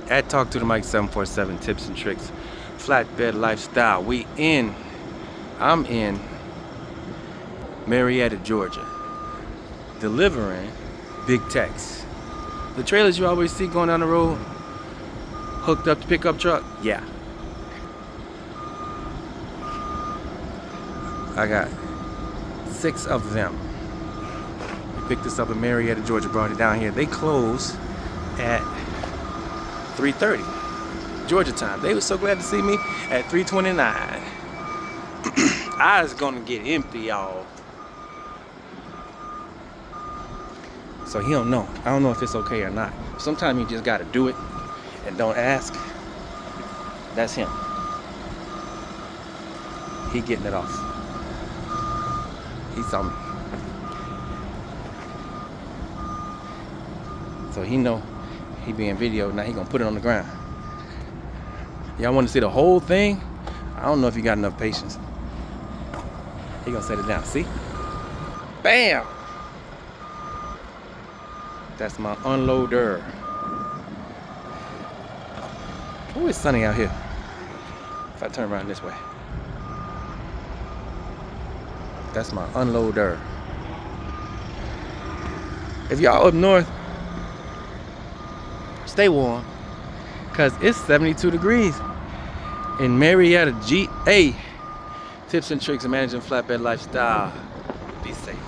at Talk to the Mic 747 Tips and Tricks Flatbed Lifestyle. I'm in Marietta, Georgia, delivering big techs. The trailers you always see going down the road, hooked up to pickup truck, yeah. I got 6 of them. We picked this up in Marietta, Georgia, brought it down here. They close at 3:30 Georgia time. They were so glad to see me at 3:29. I was gonna get empty, y'all. So he don't know. I don't know if it's okay or not. Sometimes you just gotta do it and don't ask. That's him. He getting it off. He saw me. So he know he being videoed. Now he gonna put it on the ground. Y'all want to see the whole thing? I don't know if you got enough patience. He gonna set it down. See? Bam! That's my unloader. Oh, it's sunny out here. If I turn around this way. That's my unloader. If y'all up north, stay warm, cause it's 72 degrees in Marietta, GA. Tips and tricks of managing flatbed lifestyle. Be safe.